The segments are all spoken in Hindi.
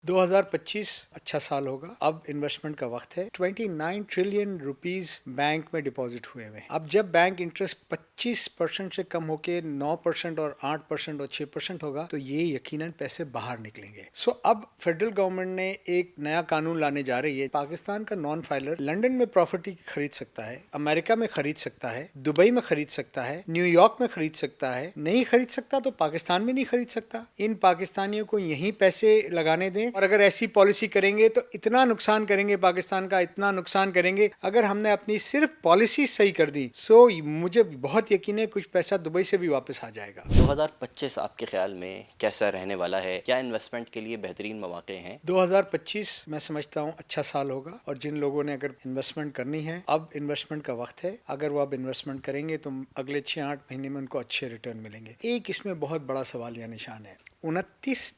2025 अच्छा साल होगा। अब इन्वेस्टमेंट का वक्त है। 29 ट्रिलियन रुपीस बैंक में डिपॉजिट हुए हैं। अब जब बैंक इंटरेस्ट 25% से कम होके 9% और 8% और 6% होगा तो ये यकीनन पैसे बाहर निकलेंगे। सो अब फेडरल गवर्नमेंट ने एक नया कानून लाने जा रही है। पाकिस्तान का नॉन फाइलर लंदन में प्रॉपर्टी खरीद सकता है, अमेरिका में खरीद सकता है, दुबई में खरीद सकता है, न्यूयॉर्क में खरीद सकता है। नहीं खरीद सकता तो पाकिस्तान में नहीं खरीद सकता। इन पाकिस्तानियों को यहीं पैसे लगाने दें और अगर ऐसी पॉलिसी करेंगे तो इतना नुकसान करेंगे, पाकिस्तान का इतना नुकसान करेंगे। अगर हमने अपनी सिर्फ पॉलिसी सही कर दी सो मुझे बहुत यकीन है कुछ पैसा दुबई से भी वापस आ जाएगा। 2025 आपके ख्याल में कैसा रहने वाला है? क्या इन्वेस्टमेंट के लिए बेहतरीन मौके हैं? 2025 मैं समझता हूँ अच्छा साल होगा और जिन लोगों ने अगर इन्वेस्टमेंट करनी है अब इन्वेस्टमेंट का वक्त है। अगर वो अब इन्वेस्टमेंट करेंगे तो अगले 6-8 महीने में उनको अच्छे रिटर्न मिलेंगे। एक इसमें बहुत बड़ा सवाल या निशान है। 29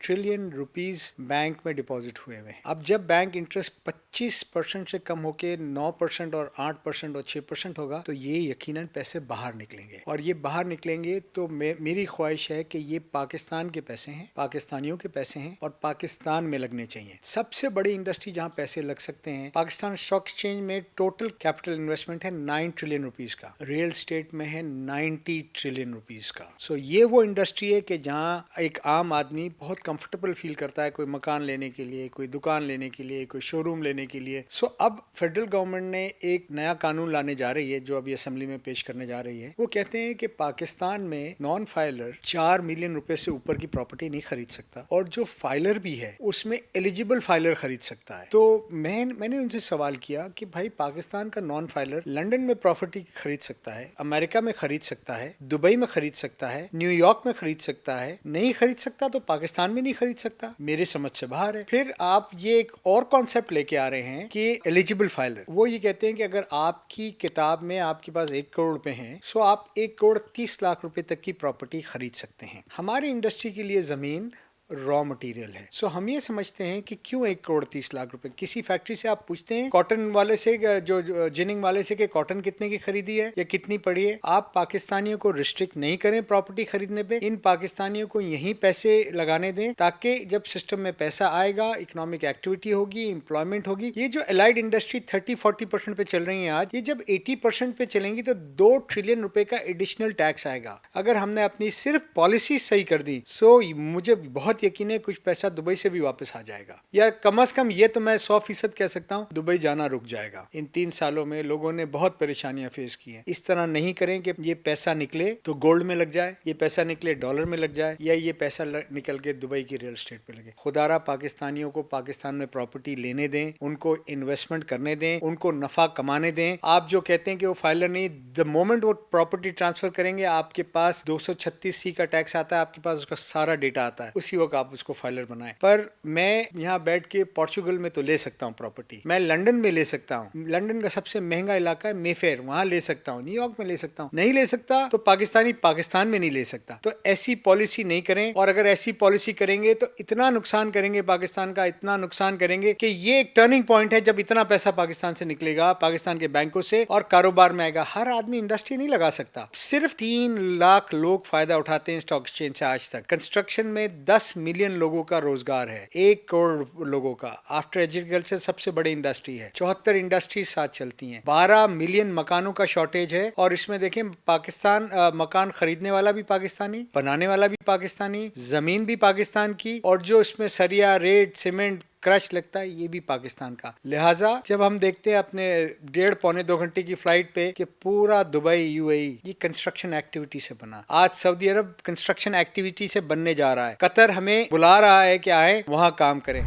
ट्रिलियन रुपीस बैंक में डिपॉजिट हुए हैं। अब जब बैंक इंटरेस्ट 25% से कम होके 9% और 8% और 6% होगा तो ये यकीनन पैसे बाहर निकलेंगे और ये बाहर निकलेंगे तो मेरी ख्वाहिश है कि ये पाकिस्तान के पैसे हैं, पाकिस्तानियों के पैसे हैं और पाकिस्तान में लगने चाहिए। सबसे बड़ी इंडस्ट्री जहाँ पैसे लग सकते हैं, पाकिस्तान स्टॉक एक्सचेंज में टोटल कैपिटल इन्वेस्टमेंट है 9 ट्रिलियन रुपीस का, रियल स्टेट में है 90 ट्रिलियन रुपीस का। सो ये वो इंडस्ट्री है कि जहाँ एक आम आदमी बहुत कंफर्टेबल फील करता है, कोई मकान लेने के लिए, कोई दुकान लेने के लिए, कोई शोरूम लेने के लिए। सो अब फेडरल गवर्नमेंट ने एक नया कानून लाने जा रही है जो अभी असेंबली में पेश करने जा रही है। वो कहते हैं कि पाकिस्तान में नॉन फाइलर 4 मिलियन रुपए से ऊपर की प्रॉपर्टी नहीं खरीद सकता और जो फाइलर भी है उसमें एलिजिबल फाइलर खरीद सकता है। तो मैंने उनसे सवाल किया कि भाई पाकिस्तान का नॉन फाइलर लंदन में प्रॉपर्टी खरीद सकता है, अमेरिका में खरीद सकता है, दुबई में खरीद सकता है, न्यूयॉर्क में खरीद सकता है, नहीं खरीद सकता तो पाकिस्तान में नहीं खरीद सकता। मेरे समझ से बाहर है। फिर आप ये एक और कॉन्सेप्ट लेके आ रहे हैं कि एलिजिबल फाइलर। वो ये कहते हैं कि अगर आपकी किताब में आपके पास 1 करोड़ रुपए हैं सो आप 1 करोड़ 30 लाख रुपए तक की प्रॉपर्टी खरीद सकते हैं। हमारी इंडस्ट्री के लिए जमीन रॉ मटेरियल है। सो हम ये समझते हैं कि क्यों 1 करोड़ 30 लाख रुपए। किसी फैक्ट्री से आप पूछते हैं कॉटन वाले से, जो जिनिंग वाले से, कि कॉटन कितने की खरीदी है या कितनी पड़ी है। आप पाकिस्तानियों को रिस्ट्रिक्ट नहीं करें प्रॉपर्टी खरीदने पे। इन पाकिस्तानियों को यहीं पैसे लगाने दें ताकि जब सिस्टम में पैसा आएगा, इकोनॉमिक एक्टिविटी होगी, एम्प्लॉयमेंट होगी। ये जो एलाइड इंडस्ट्री 30-40% पे चल रही है आज, ये जब 80% पे चलेंगी तो 2 ट्रिलियन रुपए का एडिशनल टैक्स आएगा। अगर हमने अपनी सिर्फ पॉलिसी सही कर दी सो मुझे बहुत यकीन है कुछ पैसा दुबई से भी वापस आ जाएगा, या कम से कम ये तो मैं 100% कह सकता हूँ दुबई जाना रुक जाएगा। इन 3 सालों में लोगों ने बहुत परेशानियां फेस की हैं। इस तरह नहीं करें कि ये पैसा निकले तो गोल्ड में लग जाए, ये पैसा निकले डॉलर में लग जाए, या ये पैसा निकल के दुबई की रियल एस्टेट पे लगे। खुदारा पाकिस्तानियों को पाकिस्तान में प्रॉपर्टी लेने दें, उनको इन्वेस्टमेंट करने दें, उनको नफा कमाने दें। आप जो कहते हैं कि वो फाइलर नहीं, द मोमेंट वो प्रॉपर्टी ट्रांसफर करेंगे आपके पास 236C का टैक्स आता है, आपके पास उसका सारा डेटा आता है, उसी वक्त आप उसको फाइलर बनाएं। पर मैं यहाँ बैठ के पोर्चुगल में तो ले सकता हूँ प्रॉपर्टी, मैं लंदन में ले सकता हूँ, लंदन का सबसे महंगा इलाका है मेफेयर, वहां ले सकता हूँ, न्यूयॉर्क में ले सकता हूँ। नहीं ले सकता तो पाकिस्तानी पाकिस्तान में नहीं ले सकता। तो ऐसी पॉलिसी नहीं करें और अगर ऐसी पॉलिसी करेंगे तो इतना नुकसान करेंगे पाकिस्तान का, इतना नुकसान करेंगे कि ये एक टर्निंग पॉइंट है जब इतना पैसा पाकिस्तान से निकलेगा, पाकिस्तान के बैंकों से, और कारोबार में आएगा। हर आदमी इंडस्ट्री नहीं लगा सकता। सिर्फ 3 लाख लोग फायदा उठाते हैं स्टॉक एक्सचेंज से आज तक। कंस्ट्रक्शन में 10 मिलियन लोगों का रोजगार है, 1 करोड़ लोगों का। आफ्टर एग्रीकल्चर सबसे बड़ी इंडस्ट्री है। 74 इंडस्ट्री साथ चलती हैं। 12 मिलियन मकानों का शॉर्टेज है और इसमें देखें पाकिस्तान मकान खरीदने वाला भी पाकिस्तानी, बनाने वाला भी पाकिस्तानी, जमीन भी पाकिस्तान की, और जो इसमें सरिया, रेत, सीमेंट, क्रश लगता है ये भी पाकिस्तान का। लिहाजा जब हम देखते हैं अपने 1.5-2 घंटे की फ्लाइट पे कि पूरा दुबई यूएई ये कंस्ट्रक्शन एक्टिविटी से बना, आज सऊदी अरब कंस्ट्रक्शन एक्टिविटी से बनने जा रहा है, कतर हमें बुला रहा है कि आए वहां काम करें।